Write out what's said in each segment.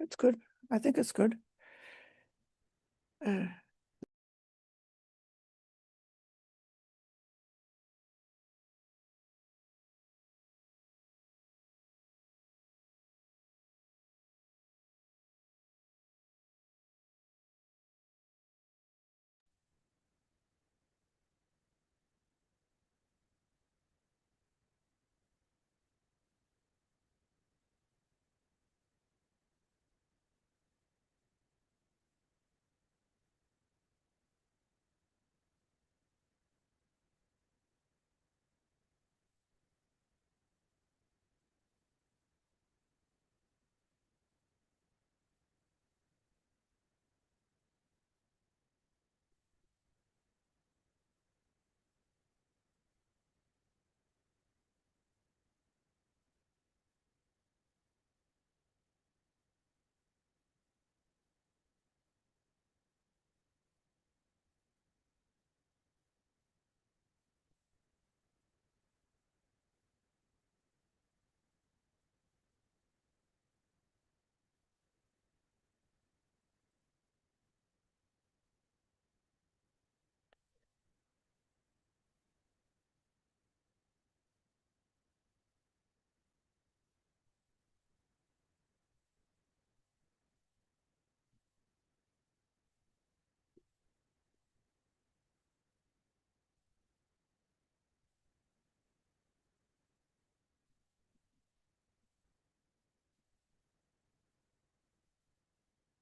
It's good. I think it's good.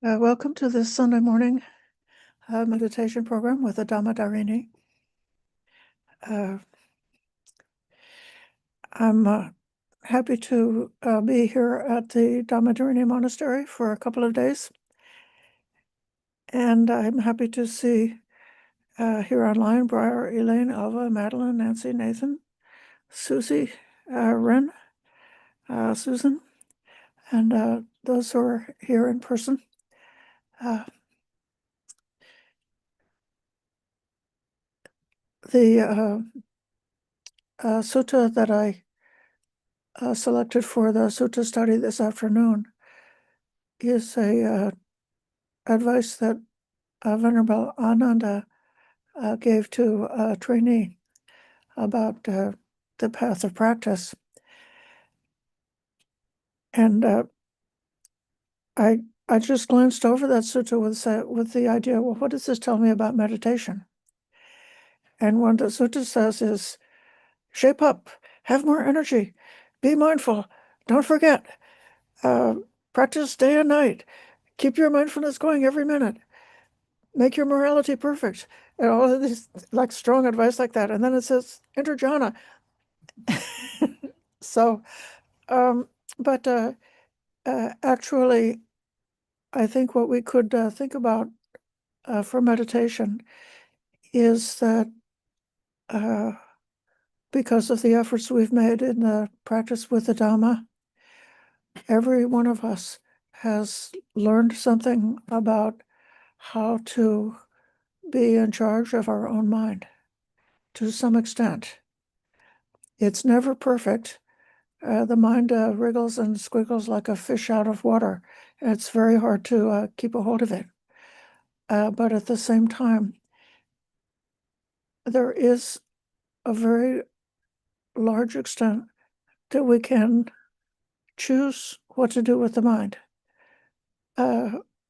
Welcome to this Sunday morning meditation program with the Dhamma Darini. I'm happy to be here at the Dhamma Darini Monastery for a couple of days. And I'm happy to see here online Briar, Elaine, Alva, Madeline, Nancy, Nathan, Susie, Ren, Susan, and those who are here in person. The sutta that I selected for the sutta study this afternoon is a advice that Venerable Ananda gave to a trainee about the path of practice. And I just glanced over that sutta with the idea, well, what does this tell me about meditation? And what the sutta says is, shape up, have more energy, be mindful, don't forget, practice day and night, keep your mindfulness going every minute, make your morality perfect, and all of these like strong advice like that. And then it says, enter jhana. So, but actually, I think what we could think about for meditation is that because of the efforts we've made in the practice with the Dhamma, every one of us has learned something about how to be in charge of our own mind to some extent. It's never perfect. The mind wriggles and squiggles like a fish out of water. It's very hard to keep a hold of it. But at the same time, there is a very large extent that we can choose what to do with the mind.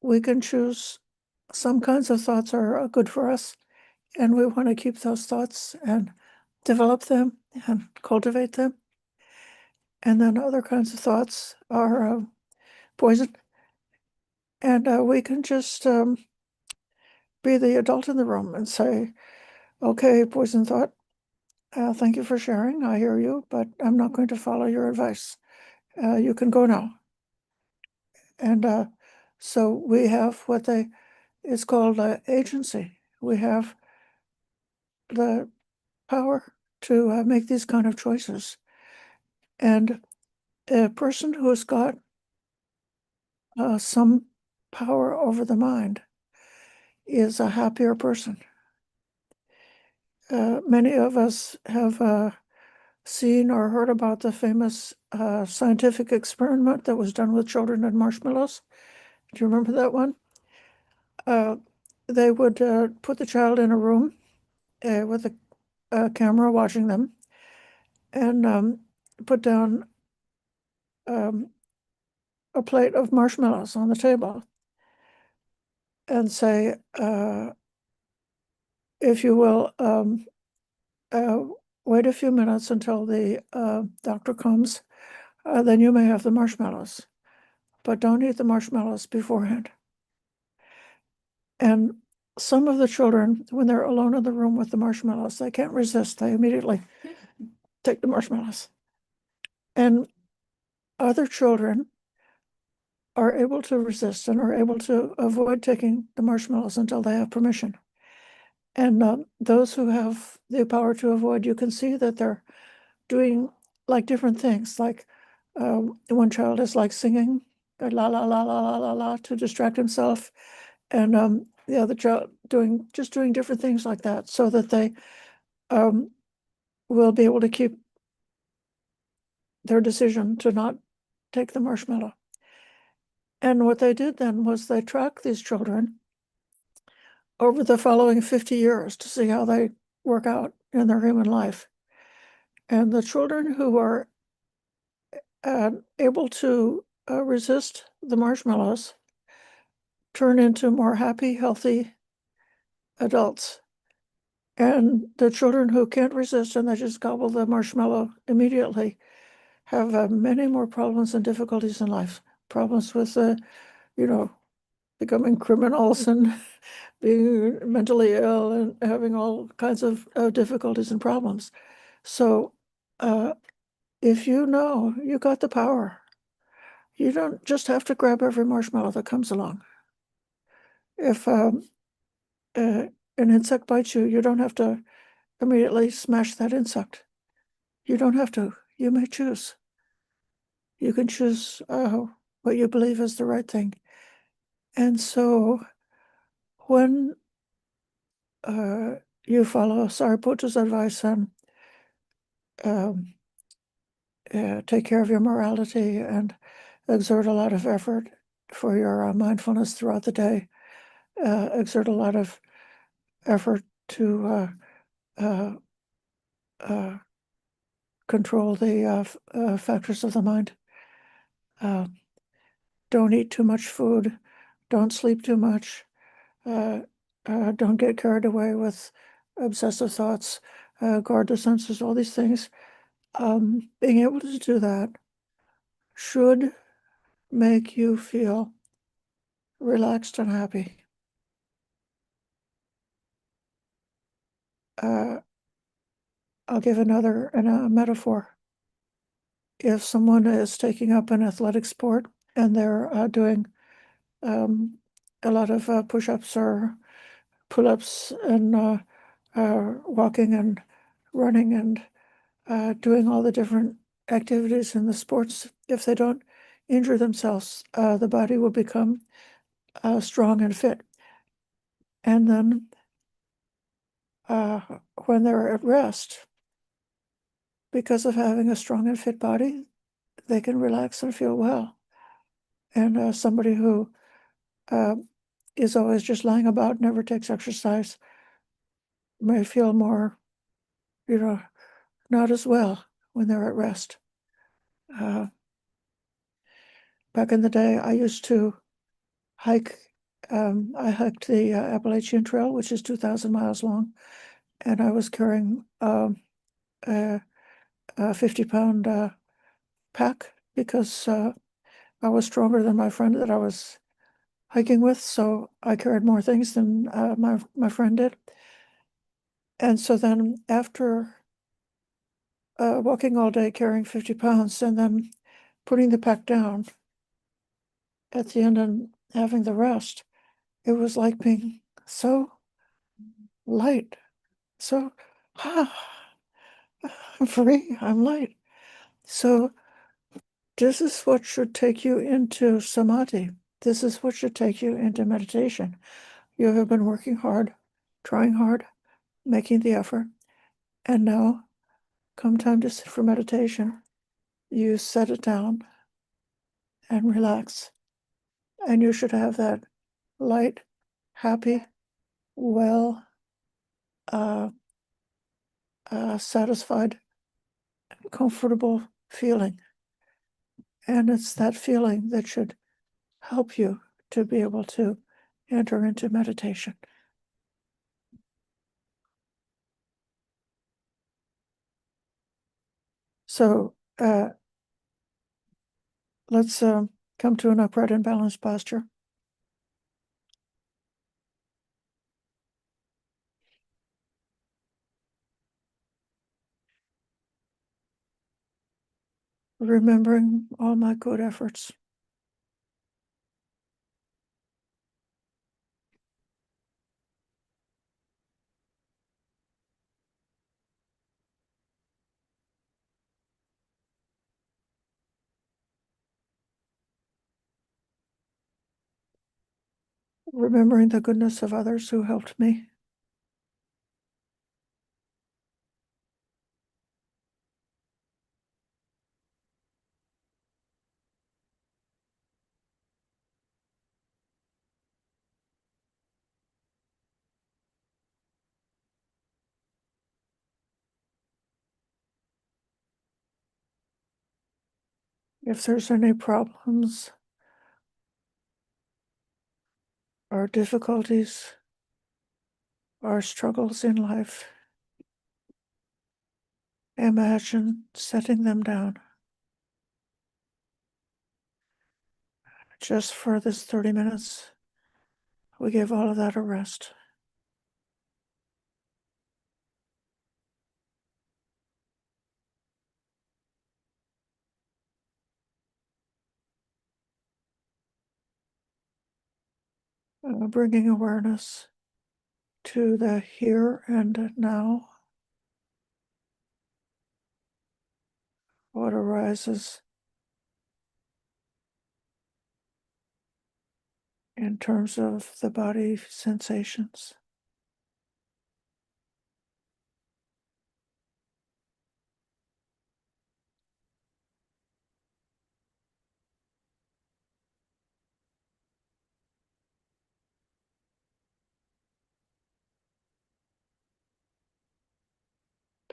We can choose some kinds of thoughts are good for us, and we want to keep those thoughts and develop them and cultivate them. And then other kinds of thoughts are poison. And we can just be the adult in the room and say, okay, poison thought, thank you for sharing. I hear you, but I'm not going to follow your advice. You can go now. And so we have what it's called agency. We have the power to make these kind of choices. And a person who's got some power over the mind is a happier person. Many of us have seen or heard about the famous scientific experiment that was done with children and marshmallows. Do you remember that one? They would put the child in a room with a camera watching them, and put down a plate of marshmallows on the table and say, if you will, uh, wait a few minutes until the doctor comes, then you may have the marshmallows, but don't eat the marshmallows beforehand. And some of the children, when they're alone in the room with the marshmallows, they can't resist. They immediately take the marshmallows. And other children are able to resist and are able to avoid taking the marshmallows until they have permission. And those who have the power to avoid, you can see that they're doing like different things. Like one child is like singing la la la la la la la to distract himself, and the other child doing different things like that, so that they will be able to keep their decision to not take the marshmallow. And what they did then was they tracked these children over the following 50 years to see how they work out in their human life. And the children who are able to resist the marshmallows turn into more happy, healthy adults. And the children who can't resist and they just gobble the marshmallow immediately have many more problems and difficulties in life. Problems with, becoming criminals and being mentally ill and having all kinds of difficulties and problems. So if you know you got the power, you don't just have to grab every marshmallow that comes along. If an insect bites you, you don't have to immediately smash that insect. You don't have to. You may choose. You can choose what you believe is the right thing. And so when you follow Sariputta's advice and um, take care of your morality and exert a lot of effort for your mindfulness throughout the day, exert a lot of effort to uh, uh, control the factors of the mind. Don't eat too much food. Don't sleep too much. Don't get carried away with obsessive thoughts. Guard the senses. All these things. Being able to do that should make you feel relaxed and happy. I'll give another metaphor. If someone is taking up an athletic sport and they're doing a lot of push-ups or pull-ups and walking and running and doing all the different activities in the sports, if they don't injure themselves, the body will become strong and fit. And then when they're at rest, because of having a strong and fit body, they can relax and feel well. And somebody who is always just lying about, never takes exercise, may feel more, not as well when they're at rest. Back in the day, I used to hike. I hiked the Appalachian Trail, which is 2,000 miles long, and I was carrying a 50-pound pack because I was stronger than my friend that I was hiking with, so I carried more things than my friend did. And so then after walking all day carrying 50 pounds and then putting the pack down at the end and having the rest, it was like being so light. So, I'm free, I'm light. So this is what should take you into samadhi. This is what should take you into meditation. You have been working hard, trying hard, making the effort, and now come time to sit for meditation, you set it down and relax And you should have that light, happy, well, satisfied, comfortable feeling. And it's that feeling that should help you to be able to enter into meditation. So let's come to an upright and balanced posture. Remembering all my good efforts. Remembering the goodness of others who helped me. If there's any problems or difficulties or struggles in life, imagine setting them down. Just for this 30 minutes, we give all of that a rest. Bringing awareness to the here and now, what arises in terms of the body sensations.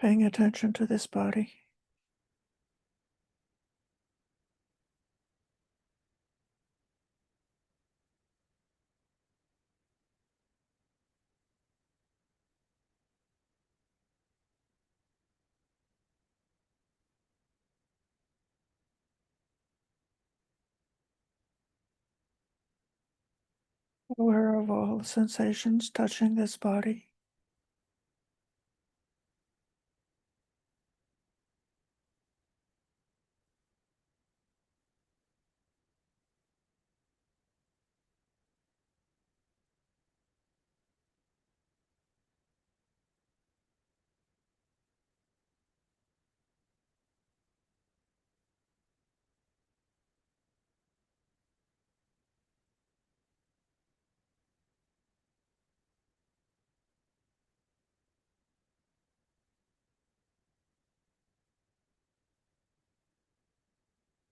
Paying attention to this body. Aware of all sensations touching this body.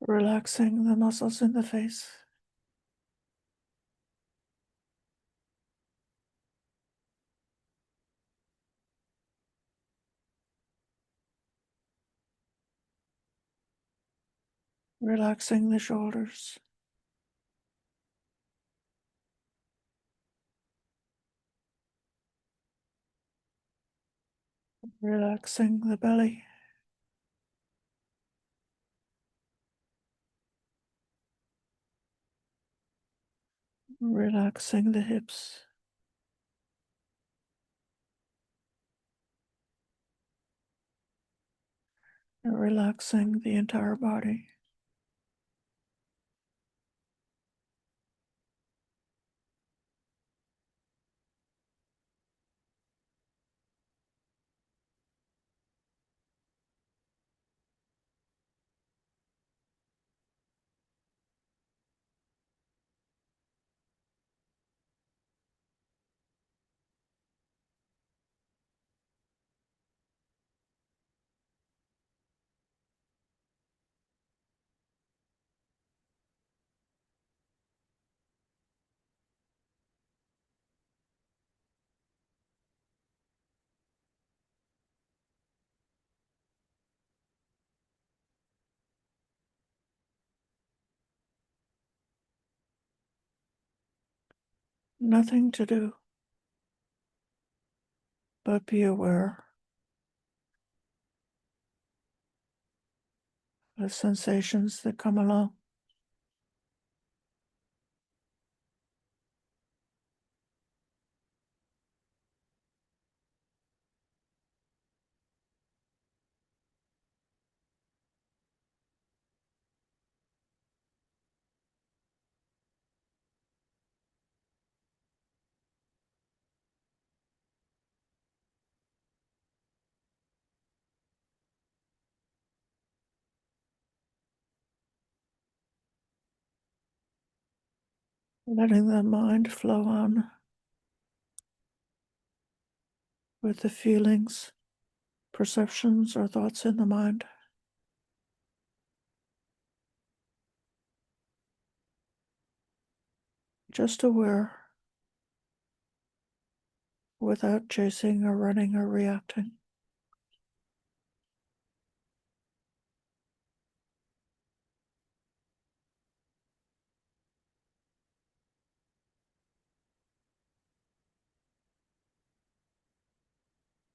Relaxing the muscles in the face. Relaxing the shoulders. Relaxing the belly. Relaxing the hips. Relaxing the entire body. Nothing to do but be aware of sensations that come along. Letting the mind flow on with the feelings, perceptions, or thoughts in the mind. Just aware without chasing or running or reacting.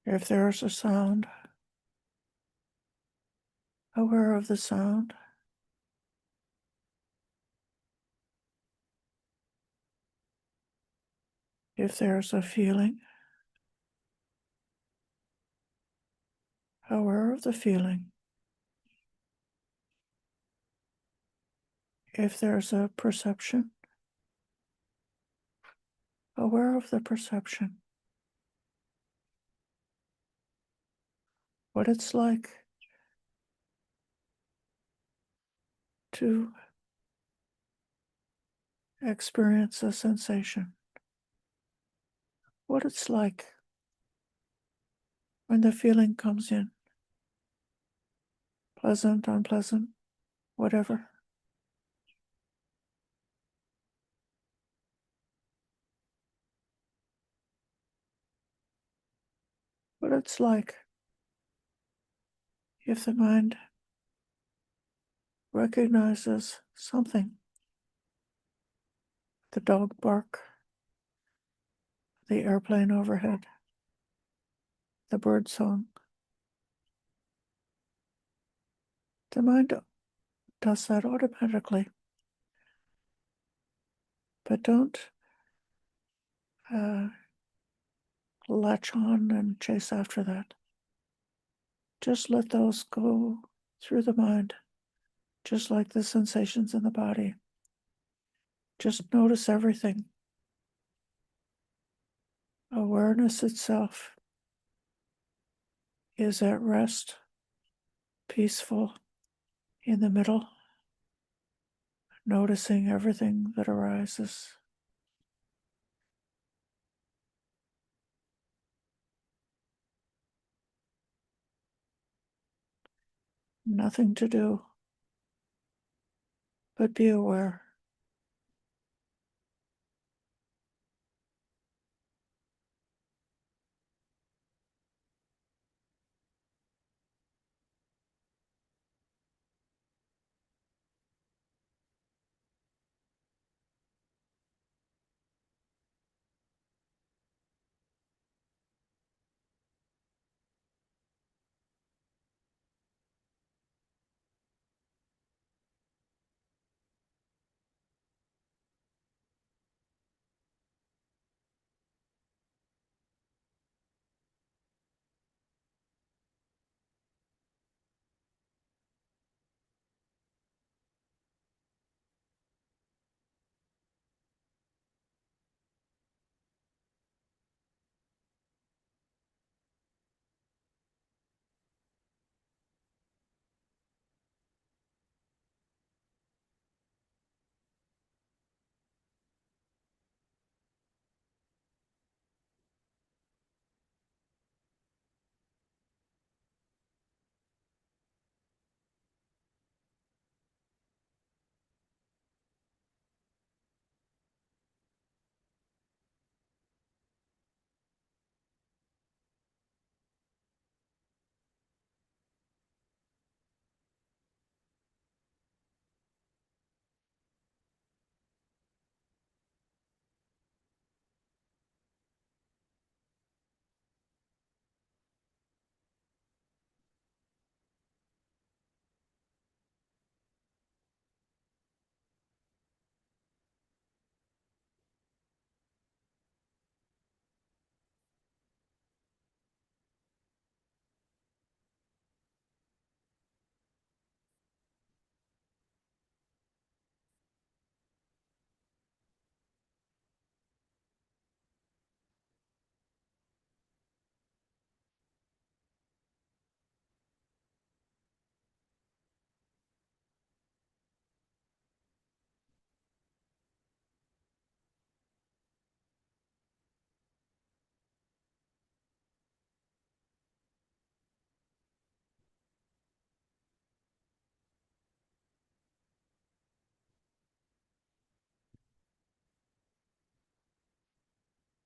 If there is a sound, aware of the sound. If there's a feeling, aware of the feeling. If there's a perception, aware of the perception. What it's like to experience a sensation. What it's like when the feeling comes in. Pleasant, unpleasant, whatever. What it's like if the mind recognizes something. The dog bark, the airplane overhead, the bird song. The mind does that automatically. But don't latch on and chase after that. Just let those go through the mind, just like the sensations in the body. Just notice everything. Awareness itself is at rest, peaceful, in the middle, noticing everything that arises. Nothing to do but be aware.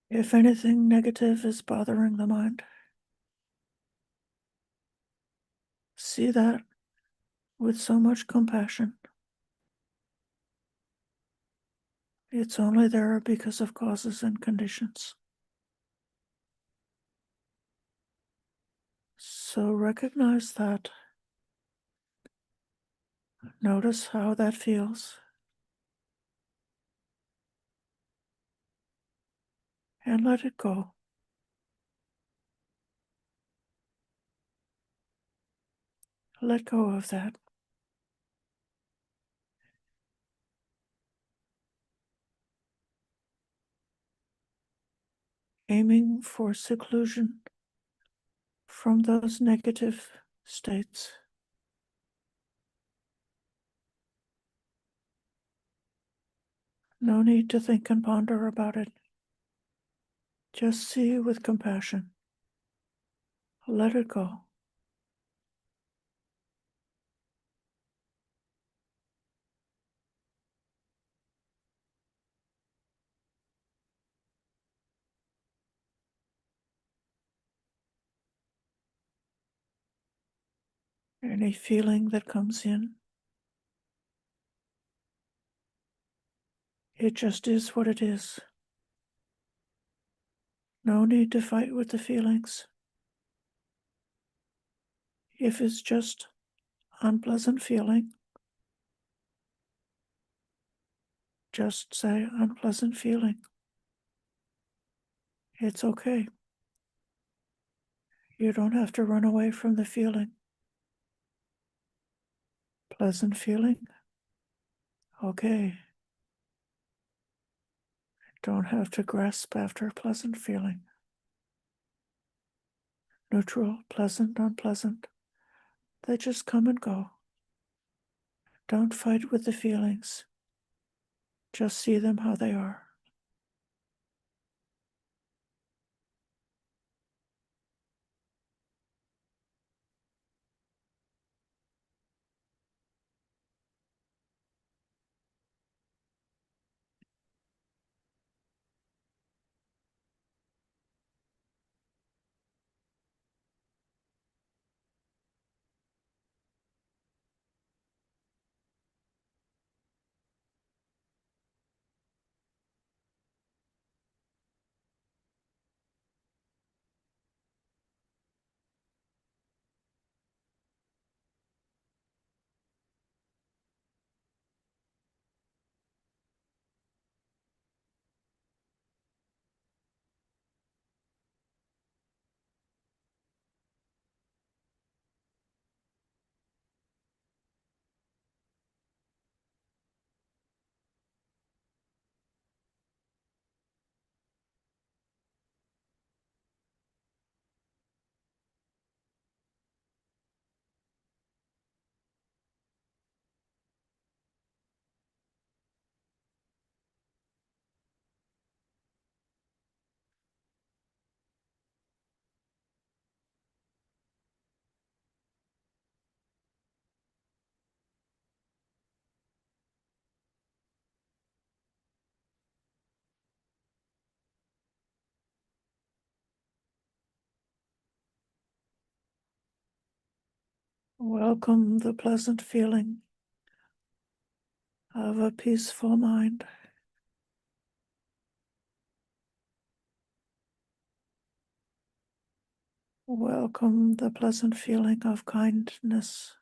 If anything negative is bothering the mind, see that with so much compassion. It's only there because of causes and conditions. So recognize that. Notice how that feels. And let it go. Let go of that. Aiming for seclusion from those negative states. No need to think and ponder about it. Just see with compassion. Let it go. Any feeling that comes in, it just is what it is. No need to fight with the feelings. If it's just unpleasant feeling, just say unpleasant feeling. It's okay. You don't have to run away from the feeling. Pleasant feeling? Okay. Don't have to grasp after a pleasant feeling. Neutral, pleasant, unpleasant. They just come and go. Don't fight with the feelings. Just see them how they are. Welcome the pleasant feeling of a peaceful mind. Welcome the pleasant feeling of kindness.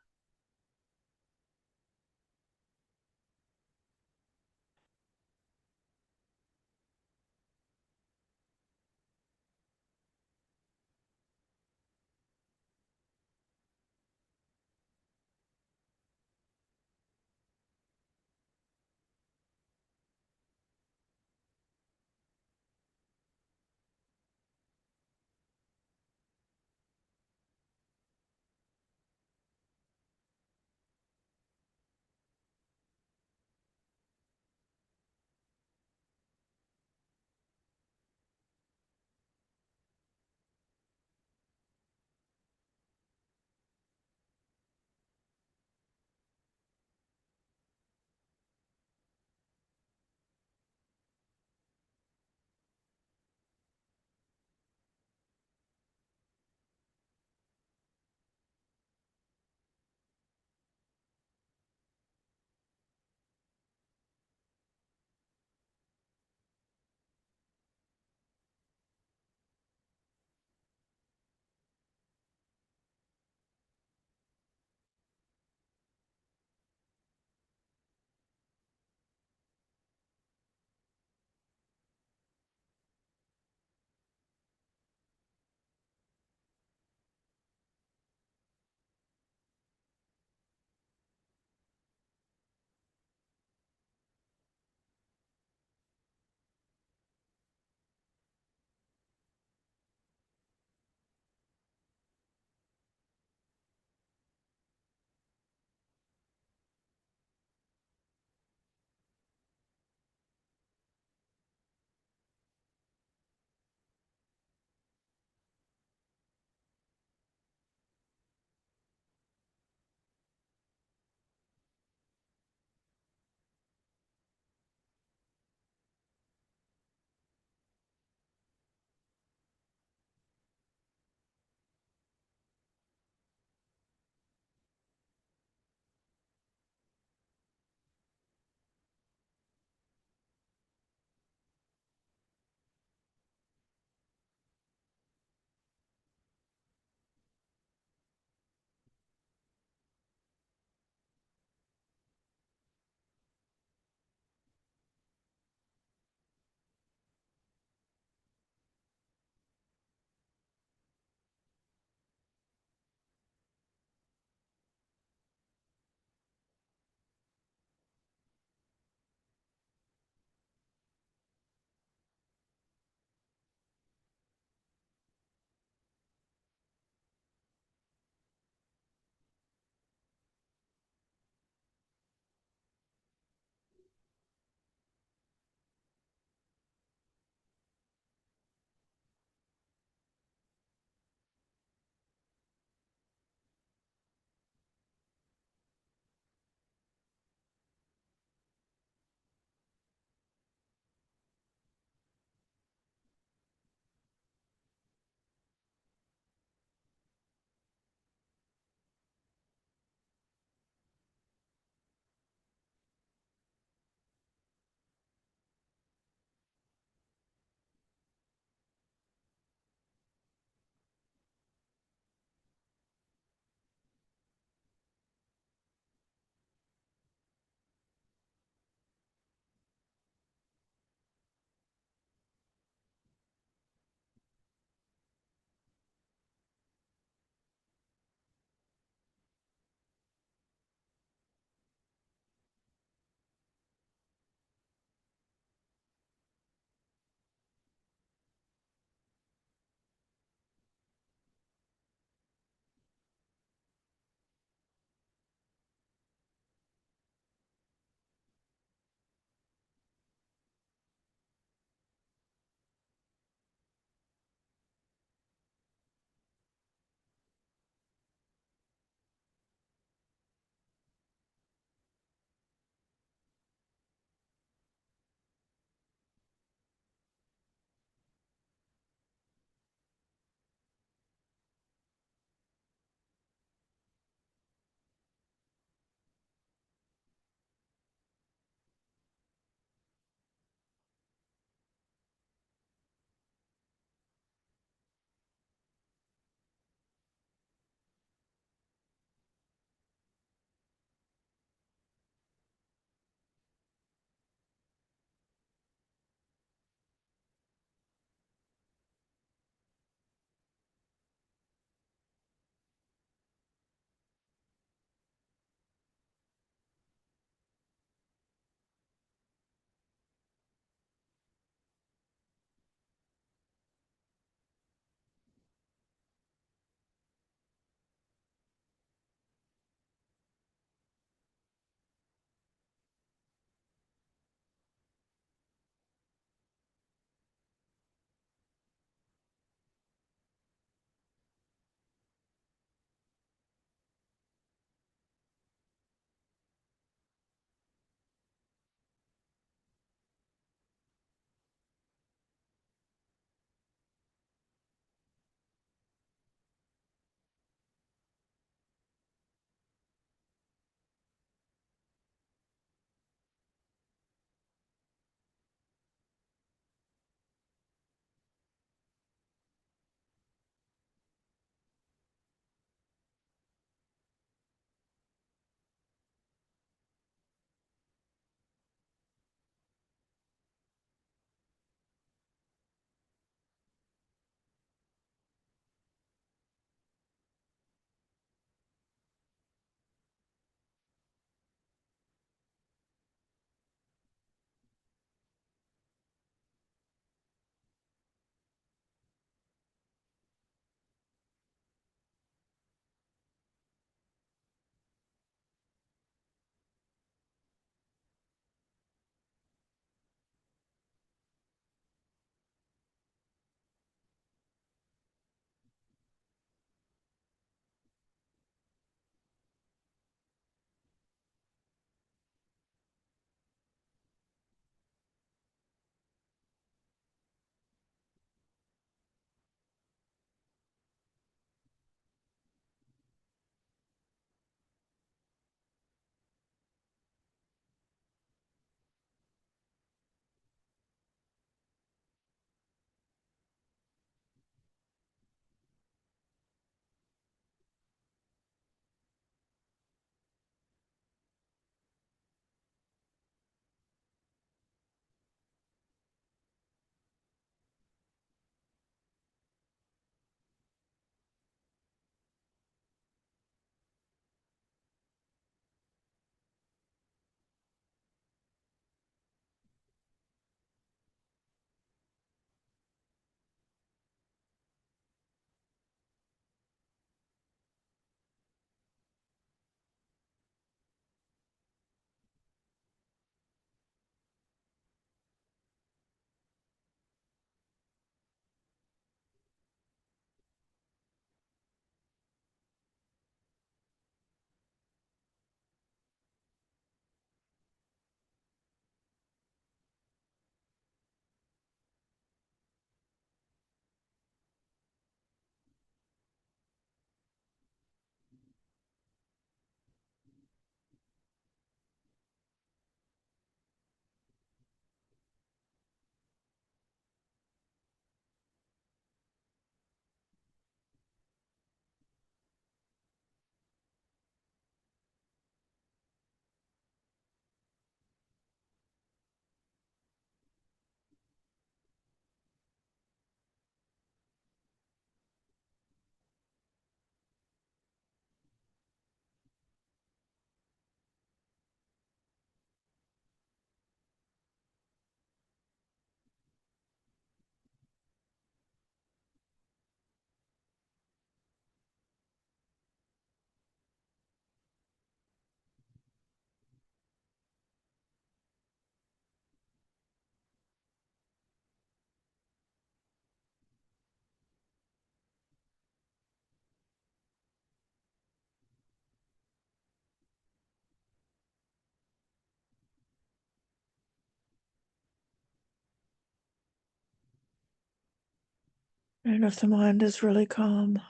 And if the mind is really calm,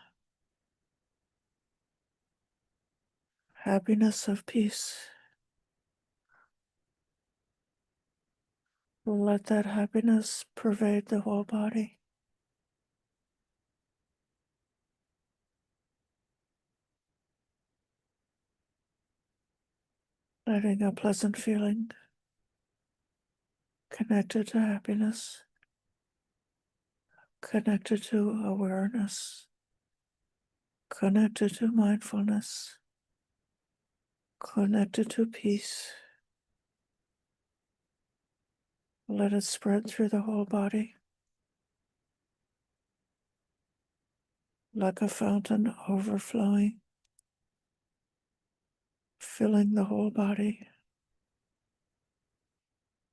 happiness of peace, let that happiness pervade the whole body. Letting a pleasant feeling connected to happiness, connected to awareness, connected to mindfulness, connected to peace. Let it spread through the whole body like a fountain overflowing, filling the whole body,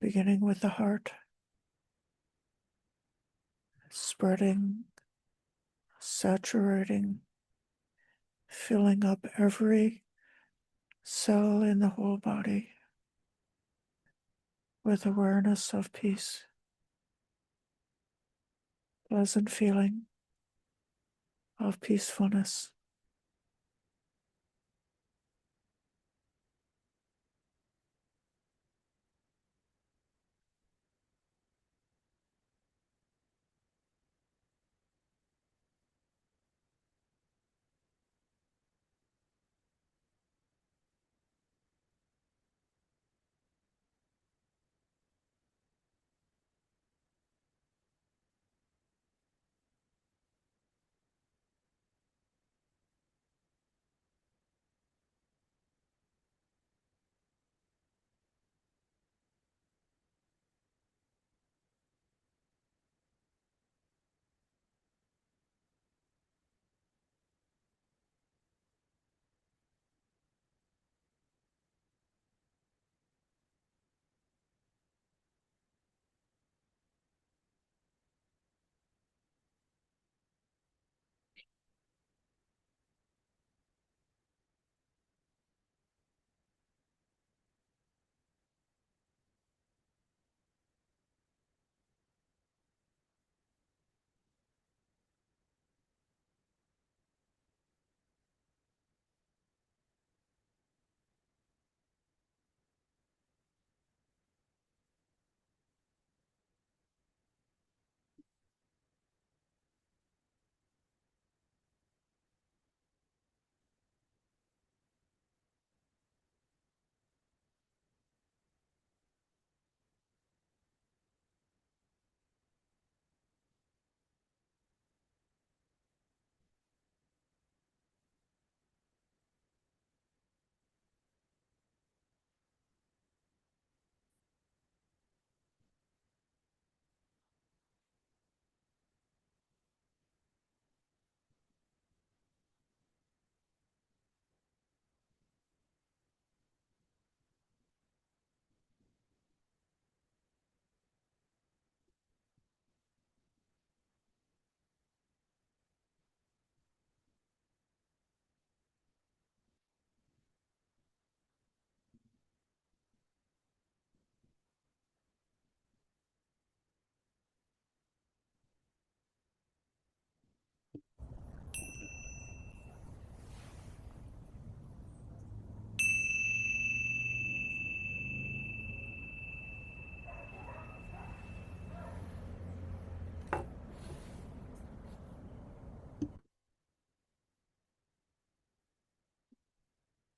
beginning with the heart, spreading, saturating, filling up every cell in the whole body with awareness of peace, pleasant feeling of peacefulness.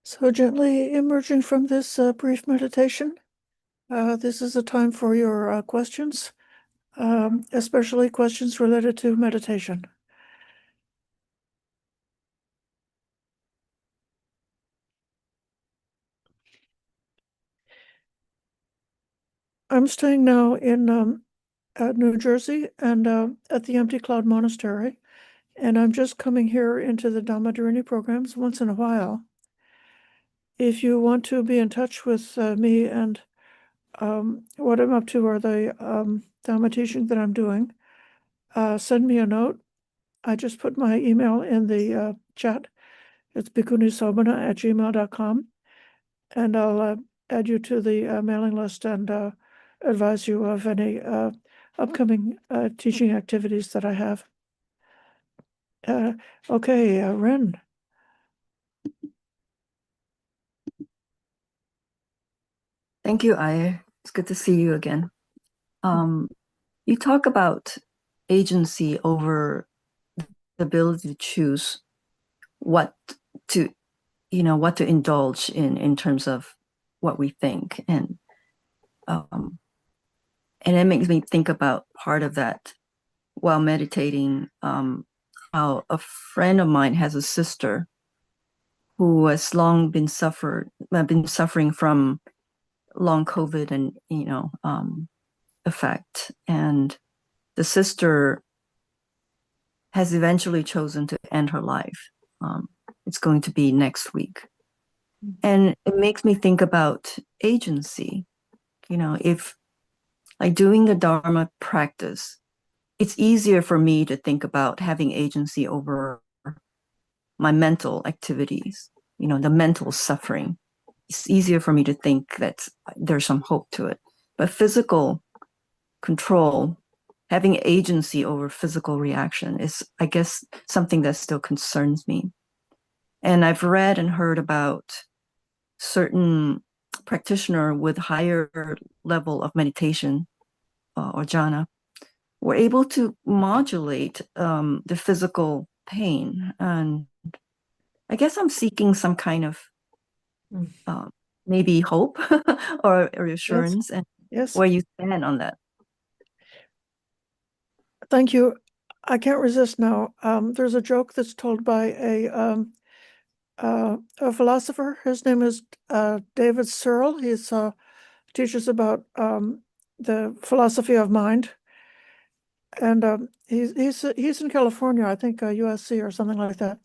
So gently emerging from this brief meditation, this is a time for your questions, especially questions related to meditation. I'm staying now in New Jersey and at the Empty Cloud Monastery, and I'm just coming here into the Dhamma programs once in a while. If you want to be in touch with me and what I'm up to or the Dhamma teaching that I'm doing, send me a note. I just put my email in the chat. It's bhikkunisobhana@gmail.com, and I'll add you to the mailing list and advise you of any upcoming teaching activities that I have. Okay, Ren. Thank you, Ayya. It's good to see you again. Um, you talk about agency over the ability to choose what to, what to indulge in terms of what we think, um, and it makes me think about part of that while meditating. How a friend of mine has a sister who has long been suffering from long COVID and effect, and the sister has eventually chosen to end her life. Um, it's going to be next week. And it makes me think about agency. If like doing the Dharma practice, it's easier for me to think about having agency over my mental activities, the mental suffering. It's easier for me to think that there's some hope to it. But physical control, having agency over physical reaction is, I guess, something that still concerns me. And I've read and heard about certain practitioner with higher level of meditation or jhana were able to modulate the physical pain. And I guess I'm seeking some kind of uh, maybe hope or Yes, reassurance, and yes. where you stand on that. Thank you. I can't resist now. There's a joke that's told by a philosopher. His name is David Searle. He's teaches about the philosophy of mind, and he's in California, I think USC or something like that.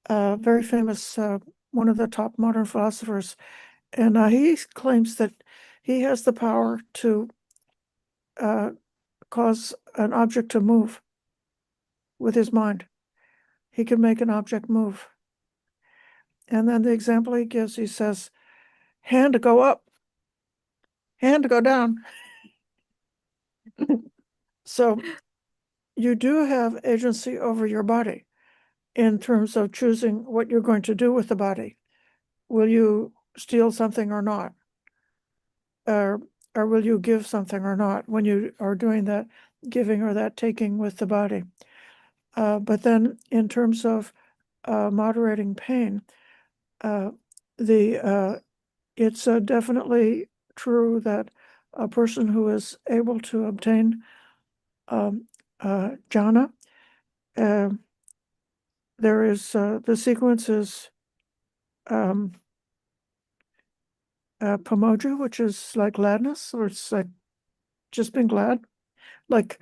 Very famous, one of the top modern philosophers, and he claims that he has the power to uh, cause an object to move with his mind. He can make an object move. And then the example he gives, he says, hand to go up, hand to go down. So you do have agency over your body in terms of choosing what you're going to do with the body. Will you steal something or not? Or, or will you give something or not when you are doing that giving or that taking with the body? But then in terms of moderating pain, uh, it's definitely true that a person who is able to obtain um, jhana, uh, there is the sequence is um, pamoja, which is like gladness, or it's like just being glad. Like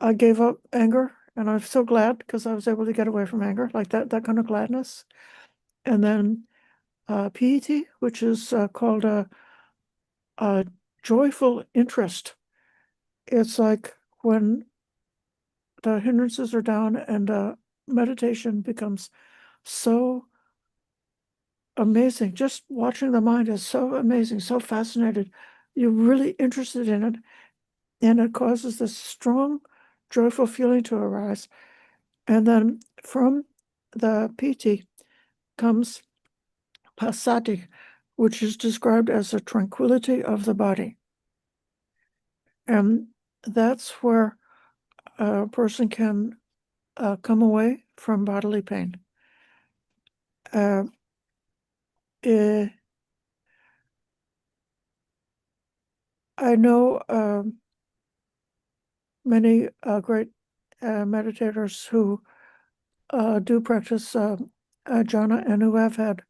I gave up anger, and I'm so glad because I was able to get away from anger, like that kind of gladness. And then piety, which is called a joyful interest. It's like when the hindrances are down and meditation becomes so amazing. Just watching the mind is so amazing, so fascinated. You're really interested in it, and it causes this strong, joyful feeling to arise. And then from the piti comes passaddhi, which is described as the tranquility of the body. And that's where a person can come away from bodily pain. Uh, eh, I know many great meditators who do practice jhana and who have had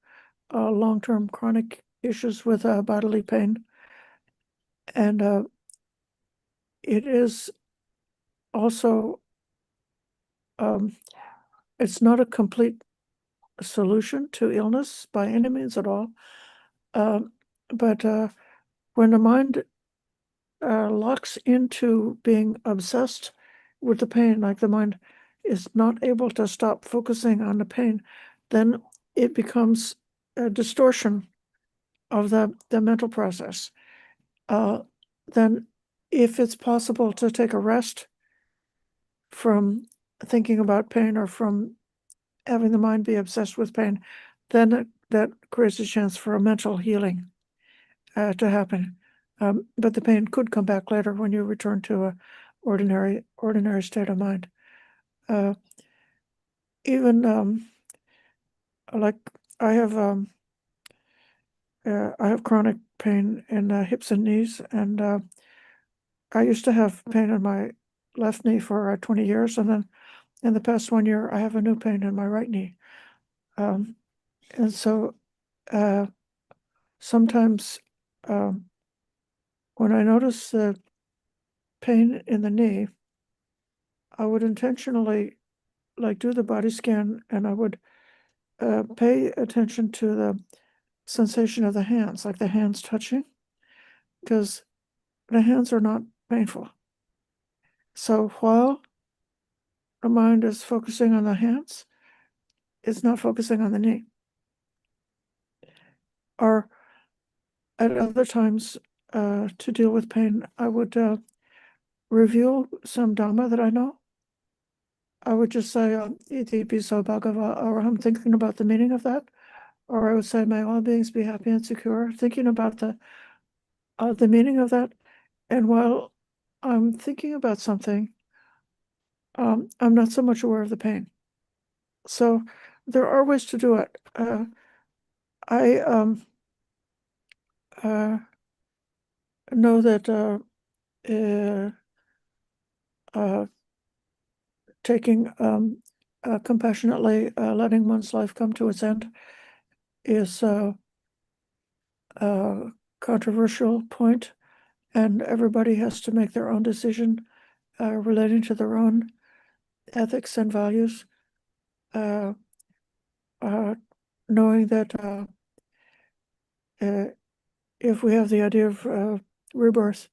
long-term chronic issues with bodily pain. And it is also, um, it's not a complete solution to illness by any means at all. Um, but when the mind locks into being obsessed with the pain, like the mind is not able to stop focusing on the pain, then it becomes a distortion of the mental process. Then if it's possible to take a rest from thinking about pain or from having the mind be obsessed with pain, then that creates a chance for a mental healing to happen. But the pain could come back later when you return to a ordinary state of mind. Even like I have chronic pain in hips and knees, and I used to have pain in my left knee for 20 years, and then in the past 1 year, I have a new pain in my right knee. And so sometimes when I notice the pain in the knee, I would intentionally do the body scan, and I would pay attention to the sensation of the hands, like the hands touching, because the hands are not painful. So while the mind is focusing on the hands, it's not focusing on the knee. Or at other times, to deal with pain, I would review some Dhamma that I know. I would just say, Iti piso bhagava, or I'm thinking about the meaning of that. Or I would say, may all beings be happy and secure, thinking about the meaning of that. And while I'm thinking about something, I'm not so much aware of the pain. So there are ways to do it. I know that taking compassionately, letting one's life come to its end is a controversial point, and everybody has to make their own decision relating to their own ethics and values, knowing that if we have the idea of rebirth,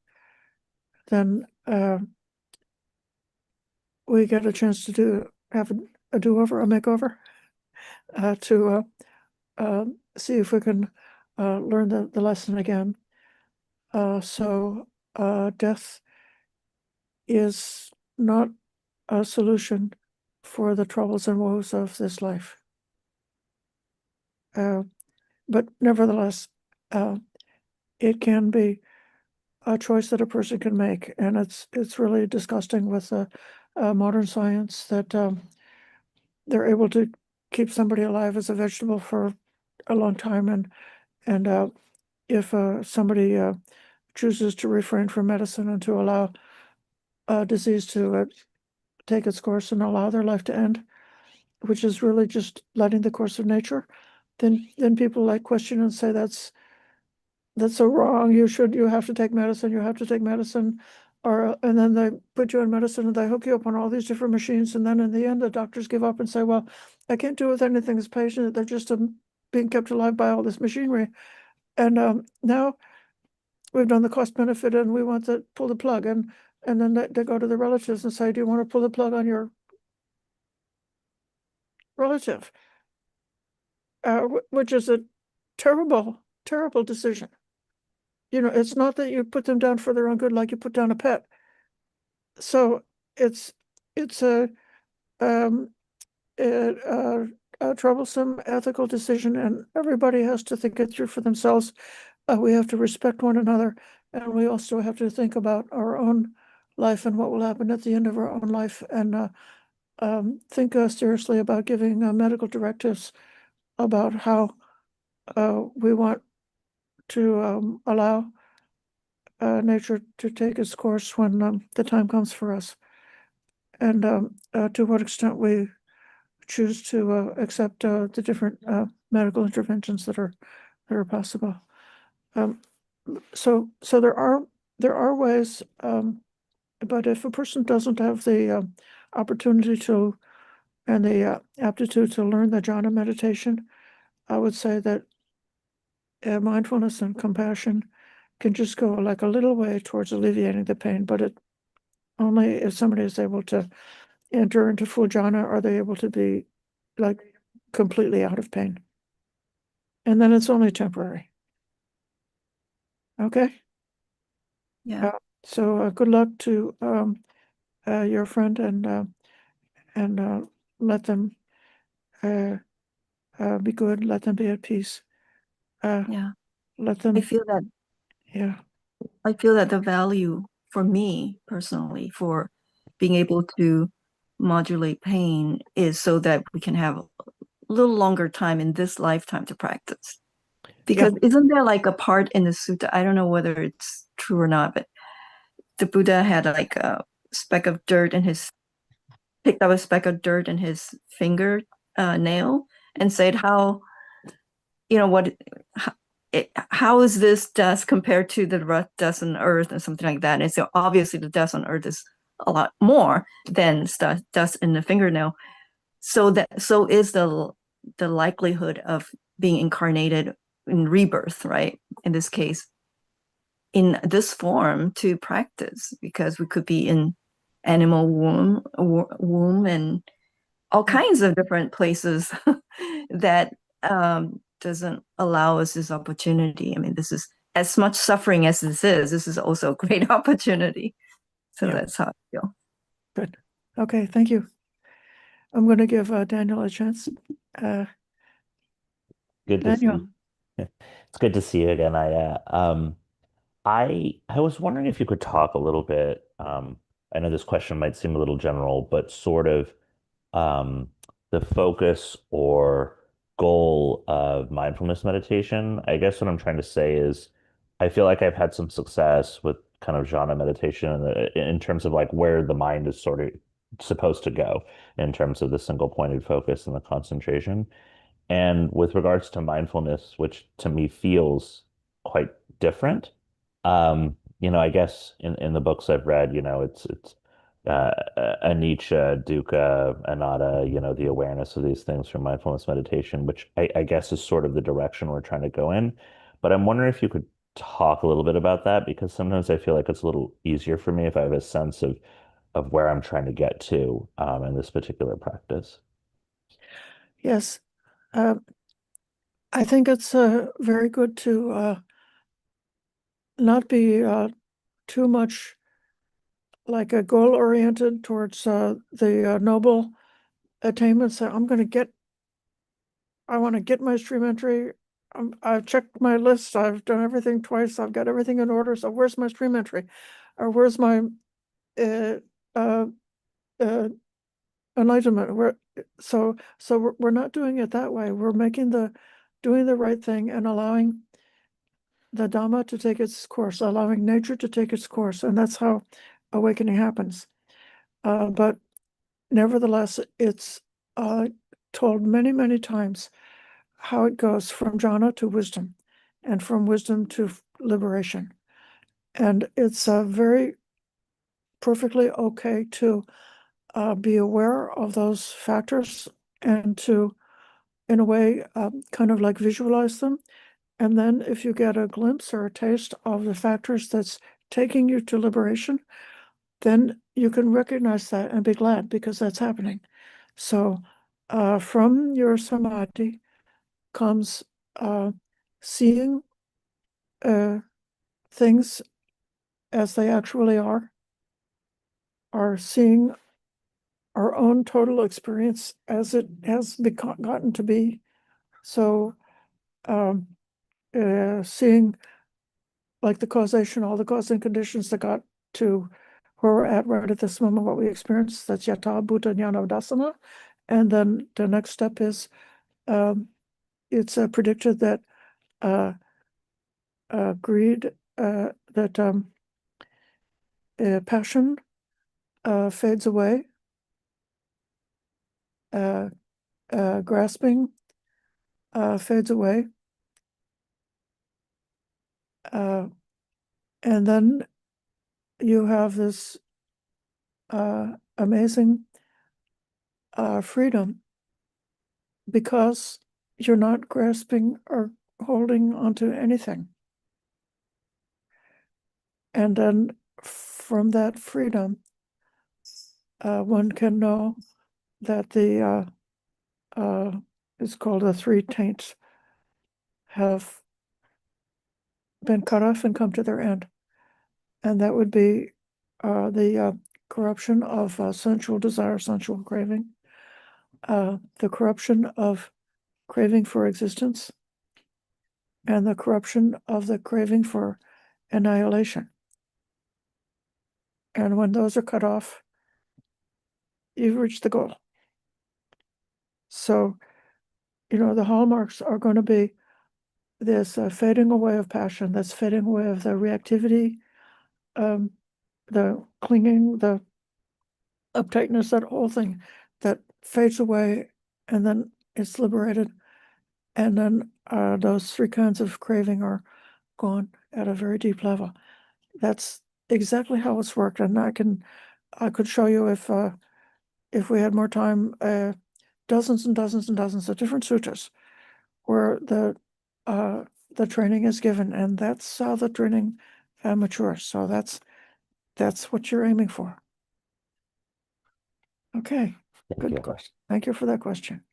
then we get a chance to have a do-over, a makeover, to see if we can learn the lesson again. So death is not a solution for the troubles and woes of this life. But nevertheless, it can be a choice that a person can make, and it's really disgusting with modern science that they're able to keep somebody alive as a vegetable for a long time, and if somebody chooses to refrain from medicine and to allow disease to take its course and allow their life to end, which is really just letting the course of nature, then people like question and say that's so wrong. You have to take medicine. You have to take medicine, or and then they put you on medicine and they hook you up on all these different machines, and then in the end the doctors give up and say, well, I can't do with anything as patient. They're just being kept alive by all this machinery, and now we've done the cost benefit and we want to pull the plug, and then they go to the relatives and say, do you want to pull the plug on your relative? Which is a terrible, terrible decision. It's not that you put them down for their own good like you put down a pet. So it's a um a troublesome ethical decision, and everybody has to think it through for themselves. We have to respect one another, and we also have to think about our own life and what will happen at the end of our own life, and think seriously about giving medical directives about how we want to allow nature to take its course when the time comes for us, and to what extent we choose to accept the different medical interventions that are possible. So there are ways, but if a person doesn't have the opportunity to and the aptitude to learn the jhana meditation, I would say that mindfulness and compassion can just go like a little way towards alleviating the pain, but it only if somebody is able to enter into full jhana are they able to be like completely out of pain. And then it's only temporary. Okay? Yeah. So good luck to your friend, and let them uh, be good, let them be at peace. Yeah. Let I them, feel that yeah, I feel that the value for me personally for being able to modulate pain is so that we can have a little longer time in this lifetime to practice. yeah, Because isn't there like a part in the sutta? I don't know whether it's true or not, but the Buddha had like a speck of dirt in his picked up a speck of dirt in his finger nail and said how what how, how is this dust compared to the dust on earth and something like that. And so obviously the dust on earth is a lot more than dust in the fingernail. So is the likelihood of being incarnated in rebirth, right? In this case, in this form to practice, because we could be in animal womb and all kinds of different places that doesn't allow us this opportunity. I mean, this is as much suffering as this is also a great opportunity. So yeah, that's how I feel. good. Okay, thank you. I'm going to give Daniel a chance. Uh, Good to Daniel, see. It's good to see you again, Aya. I was wondering if you could talk a little bit. I know this question might seem a little general, but sort of um, the focus or goal of mindfulness meditation. I guess what I'm trying to say is, I feel like I've had some success with kind of jhana meditation in terms of like where the mind is sort of supposed to go in terms of the single pointed focus and the concentration. And with regards to mindfulness, which to me feels quite different, I guess in the books I've read, it's anicca, dukkha, anatta, the awareness of these things from mindfulness meditation, which I guess is sort of the direction we're trying to go in. But I'm wondering if you could talk a little bit about that, because sometimes I feel like it's a little easier for me if I have a sense of where I'm trying to get to in this particular practice. yes. Uh, I think it's very good to not be too much like a goal oriented towards the noble attainments. I want to get my stream entry. I've checked my list. I've done everything twice. I've got everything in order. So where's my stream entry? Or where's my uh, uh, uh, enlightenment? We're not doing it that way. We're doing the right thing and allowing the Dhamma to take its course, allowing nature to take its course, and that's how awakening happens. But nevertheless, it's told many, many times how it goes from jhana to wisdom and from wisdom to liberation. And it's very perfectly okay to be aware of those factors and to, in a way, kind of like visualize them. And then if you get a glimpse or a taste of the factors that's taking you to liberation, then you can recognize that and be glad because that's happening. So from your samadhi comes seeing uh, things as they actually are seeing our own total experience as it has gotten to be. So um, seeing like the causation, all the cause and conditions that got to where we're at right at this moment, what we experience, that's yata bhuta jnana dasana. And then the next step is it's predicted that greed, that passion fades away, uh, grasping fades away, uh, and then you have this amazing freedom because you're not grasping or holding onto anything. And then from that freedom, one can know that it's called the three taints have been cut off and come to their end. And that would be the corruption of sensual desire, sensual craving, the corruption of craving for existence, and the corruption of the craving for annihilation. And when those are cut off, you've reached the goal. So, the hallmarks are going to be this fading away of passion, that's fading away of the reactivity, the clinging, the uptightness, that whole thing that fades away and then it's liberated. And then those three kinds of craving are gone at a very deep level. That's exactly how it's worked. And I could show you if we had more time, dozens and dozens and dozens of different sutras where the training is given, and that's how the training matures. So that's what you're aiming for. Okay, Thank good you. question. Thank you for that question.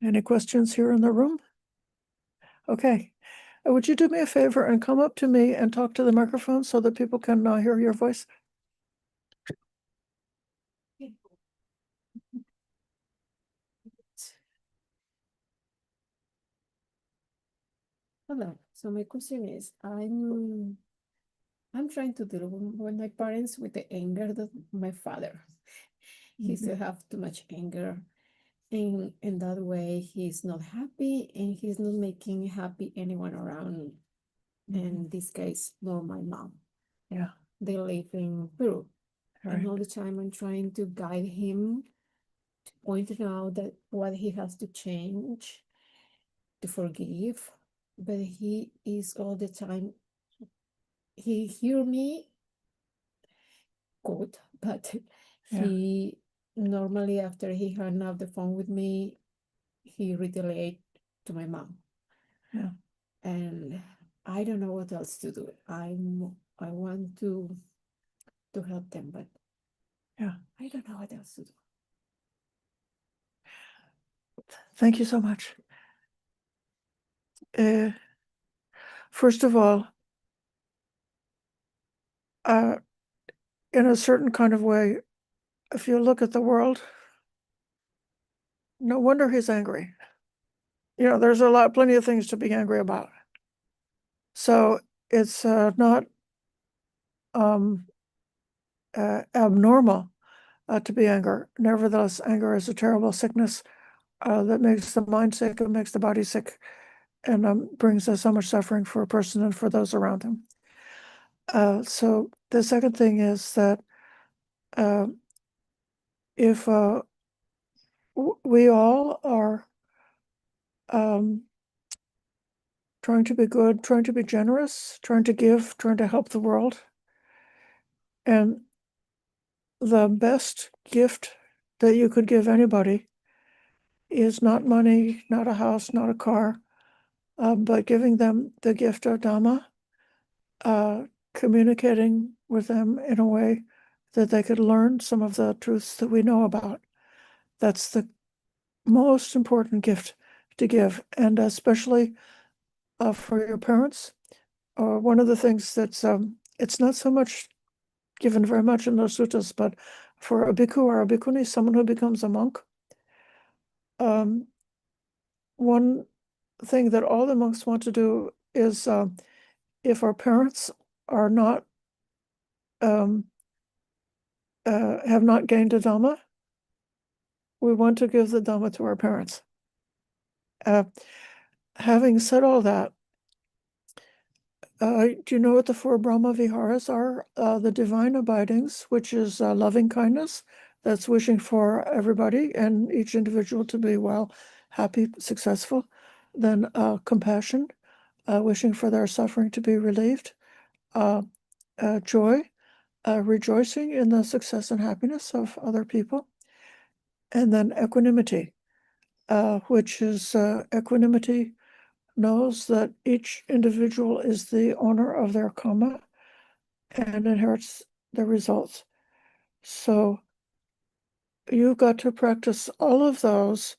Any questions here in the room? Okay. Would you do me a favor and come up to me and talk to the microphone so that people can hear your voice? Hello. So my question is, I'm trying to deal with my parents with the anger that my father. He still have too much anger. And in that way, he's not happy and he's not making happy anyone around. In this case, more my mom. Yeah. They live in Peru. Right. And all the time I'm trying to guide him, to point out that what he has to change, to forgive. But he is all the time, he hear me good, but he normally after he hung up the phone with me, he retaliate to my mom. Yeah. And I don't know what else to do. I want to help them, but I don't know what else to do. Thank you so much. First of all, in a certain kind of way, if you look at the world, no wonder he's angry. There's plenty of things to be angry about. So it's not abnormal to be angry. Nevertheless, anger is a terrible sickness that makes the mind sick, it makes the body sick, and brings so much suffering for a person and for those around him. So the second thing is that if we all are trying to be good, trying to be generous, trying to give, trying to help the world, and the best gift that you could give anybody is not money, not a house, not a car, but giving them the gift of Dhamma, communicating with them in a way that they could learn some of the truths that we know about. That's the most important gift to give, and especially for your parents. One of the things that's, it's not so much given very much in those suttas, but for a bhikkhu or a bhikkhuni, someone who becomes a monk, one thing that all the monks want to do is if our parents are not have not gained a Dhamma, we want to give the Dhamma to our parents. Having said all that, do you know what the four Brahma Viharas are? The divine abidings, which is loving kindness, that's wishing for everybody and each individual to be well, happy, successful. Then compassion, wishing for their suffering to be relieved. Joy, rejoicing in the success and happiness of other people. And then equanimity, which is equanimity knows that each individual is the owner of their karma and inherits the results. So you've got to practice all of those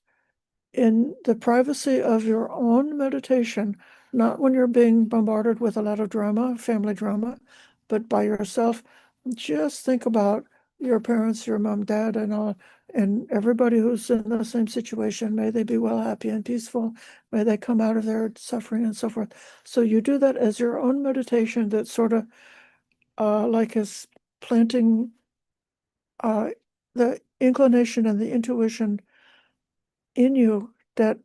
in the privacy of your own meditation, not when you're being bombarded with a lot of drama, family drama, but by yourself. Just think about your parents, your mom, dad, and all, and everybody who's in the same situation. May they be well, happy, and peaceful. May they come out of their suffering and so forth. So you do that as your own meditation that sort of like is planting the inclination and the intuition in you that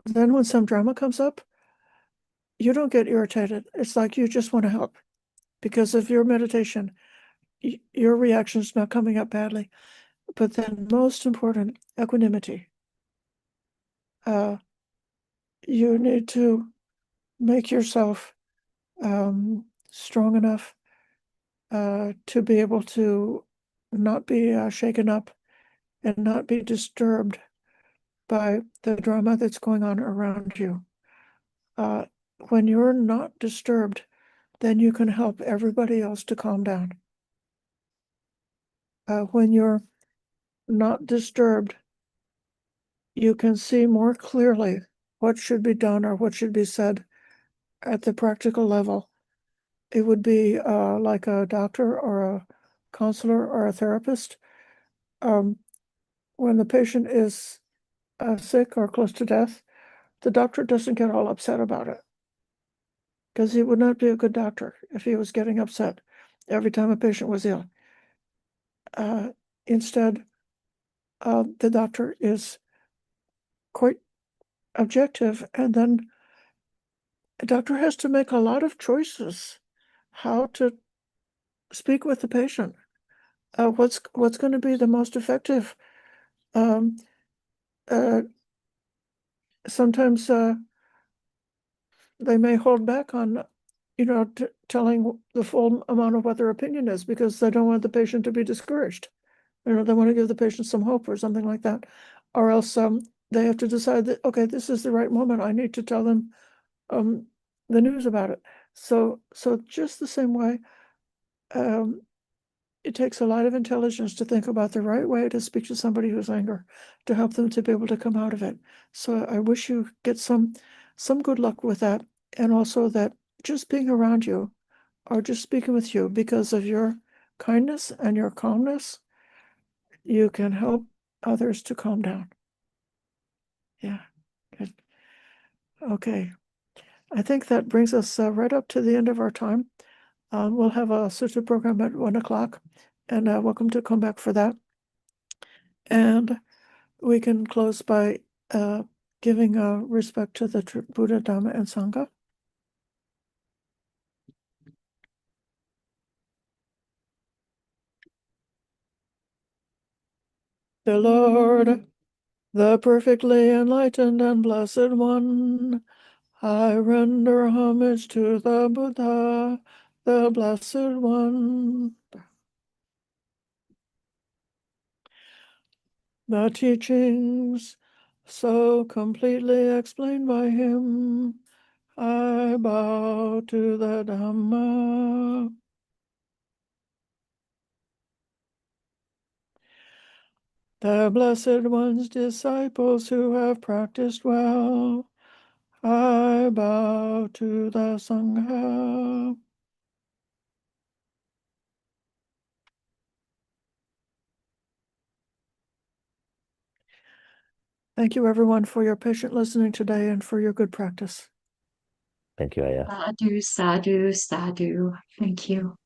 then when some drama comes up, you don't get irritated. It's like you just want to help because of your meditation. Your reaction's not coming up badly. But then most important, equanimity. You need to make yourself strong enough to be able to not be shaken up and not be disturbed by the drama that's going on around you. When you're not disturbed, then you can help everybody else to calm down. When you're not disturbed, you can see more clearly what should be done or what should be said at the practical level. It would be like a doctor or a counselor or a therapist. When the patient is sick or close to death, the doctor doesn't get all upset about it because he would not be a good doctor if he was getting upset every time a patient was ill. Instead, the doctor is quite objective, and then the doctor has to make a lot of choices how to speak with the patient. What's going to be the most effective? Um, Sometimes they may hold back on, telling the full amount of what their opinion is because they don't want the patient to be discouraged. They want to give the patient some hope or something like that, or else they have to decide that, okay, this is the right moment. I need to tell them the news about it. So just the same way, it takes a lot of intelligence to think about the right way to speak to somebody who's angry, to help them to be able to come out of it. So I wish you get some good luck with that, and also that just being around you or just speaking with you because of your kindness and your calmness, you can help others to calm down. Yeah, good. Okay. I think that brings us right up to the end of our time. We'll have a sister program at 1:00, and welcome to come back for that. And we can close by giving respect to the Buddha, Dhamma, and Sangha. The Lord, the perfectly enlightened and blessed one, I render homage to the Buddha, the blessed one. The teachings so completely explained by him, I bow to the Dhamma. The Blessed One's disciples who have practiced well, I bow to the Sangha. Thank you, everyone, for your patient listening today and for your good practice. Thank you, Ayya. Sadhu, sadhu, sadhu. Thank you.